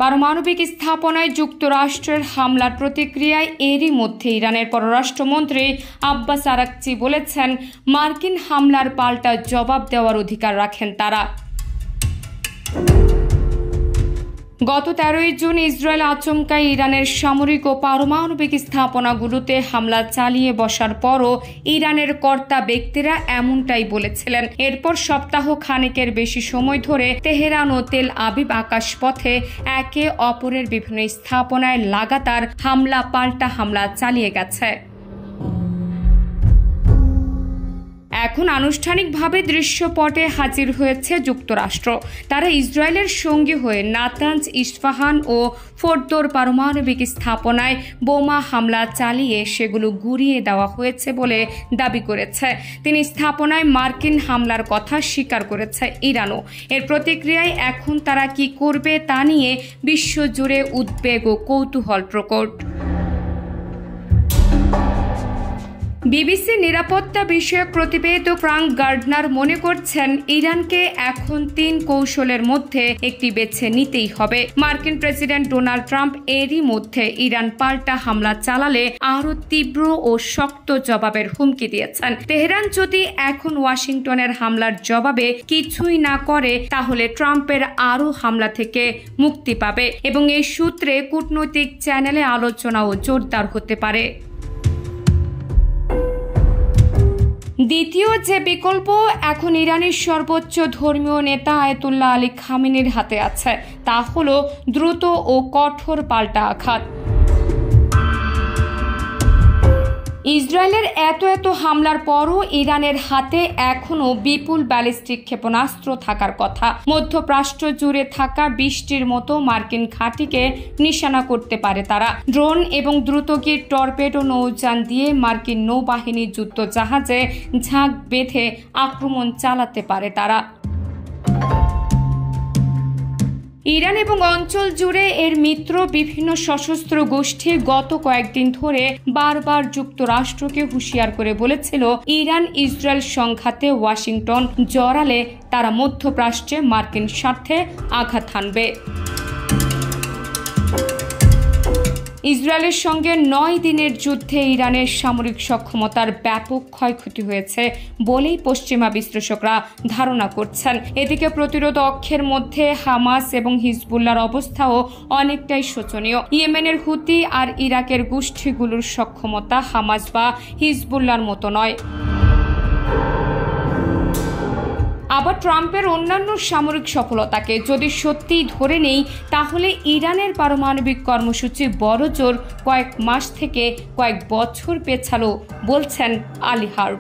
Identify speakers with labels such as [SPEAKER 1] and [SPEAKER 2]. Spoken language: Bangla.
[SPEAKER 1] পারমাণবিক স্থাপনায় যুক্তরাষ্ট্রের হামলার প্রতিক্রিয়ায় এরই মধ্যে ইরানের পররাষ্ট্রমন্ত্রী আব্বাস আরাকচি বলেছেন, মার্কিন হামলার পাল্টা জবাব দেওয়ার অধিকার রাখেন তারা। গত 13 জুন ইসরায়েল আচমকাই ইরানের সামরিক ও পারমাণবিক স্থাপনাগুলোতে হামলা চালিয়ে বসার পরও ইরানের কর্তা ব্যক্তিরা এমনটাই বলেছিলেন। এরপর সপ্তাহ খানেকের বেশি সময় ধরে তেহরান ও তেল আবিব আকাশপথে একে অপরের বিভিন্ন স্থাপনায় লাগাতার পাল্টা হামলা চালিয়ে গেছে। এখন আনুষ্ঠানিকভাবে দৃশ্যপটে হাজির হয়েছে যুক্তরাষ্ট্র। তারা ইসরায়েলের সঙ্গী হয়ে নাতানজ, ইস্ফাহান ও ফোর্দোর পারমাণবিক স্থাপনায় বোমা হামলা চালিয়ে সেগুলো গুঁড়িয়ে দেওয়া হয়েছে বলে দাবি করেছে। তিনি স্থাপনায় মার্কিন হামলার কথা স্বীকার করেছে ইরানও। এর প্রতিক্রিয়ায় এখন তারা কি করবে তা নিয়ে বিশ্বজুড়ে উদ্বেগ ও কৌতূহল প্রকট। বিবিসি নিরাপত্তা বিষয়ক প্রতিবেদক ফ্রাঙ্ক গার্ডনার মনে করছেন, ইরানকে এখন 3 কৌশলের মধ্যে একটি বেছে নিতেই হবে। মার্কিন প্রেসিডেন্ট ডোনাল্ড ট্রাম্প এরই মধ্যে ইরান পাল্টা হামলা চালালে আরও তীব্র ও শক্ত জবাবের হুমকি দিয়েছেন। তেহরান যদি এখন ওয়াশিংটনের হামলার জবাবে কিছুই না করে, তাহলে ট্রাম্পের আরও হামলা থেকে মুক্তি পাবে এবং এই সূত্রে কূটনৈতিক চ্যানেলে আলোচনাও জোরদার হতে পারে। দ্বিতীয় যে বিকল্প এখন ইরানের সর্বোচ্চ ধর্মীয় নেতা আয়াতুল্লাহ আলী খামেনির হাতে আছে, তা হলো দ্রুত ও কঠোর পাল্টা আঘাত। ইসরায়েলের এত হামলার পরও ইরানের হাতে এখনও বিপুল ব্যালিস্টিক ক্ষেপণাস্ত্র থাকার কথা। মধ্যপ্রাচ্য জুড়ে থাকা 20টির মতো মার্কিন ঘাঁটিকে নিশানা করতে পারে তারা। ড্রোন এবং দ্রুতগতির টর্পেডো নৌযান দিয়ে মার্কিন নৌবাহিনীর যুদ্ধ জাহাজে ঝাঁক বেঁধে আক্রমণ চালাতে পারে তারা। ইরান এবং অঞ্চল জুড়ে এর মিত্র বিভিন্ন সশস্ত্র গোষ্ঠী গত কয়েকদিন ধরে বারবার যুক্তরাষ্ট্রকে হুঁশিয়ার করে বলেছিল, ইরান ইসরায়েল সংঘাতে ওয়াশিংটন জড়ালে তারা মধ্যপ্রাচ্যে মার্কিন স্বার্থে আঘাত হানবে। ইসরায়েলের সঙ্গে 9 দিনের যুদ্ধে ইরানের সামরিক সক্ষমতার ব্যাপক ক্ষয়ক্ষতি হয়েছে বলেই পশ্চিমা বিশ্লেষকরা ধারণা করছেন। এদিকে প্রতিরোধ অক্ষের মধ্যে হামাস এবং হিজবুল্লাহর অবস্থাও অনেকটাই শোচনীয়। ইয়েমেনের হুতি আর ইরাকের গোষ্ঠীগুলোর সক্ষমতা হামাস বা হিজবুল্লাহর মতো নয়। আবার ট্রাম্পের অন্যান্য সামরিক সফলতাকে যদি সত্যিই ধরে নেই, তাহলে ইরানের পারমাণবিক কর্মসূচি বড়জোর কয়েক মাস থেকে কয়েক বছর পেছালো বলছেন আলী হার্ব।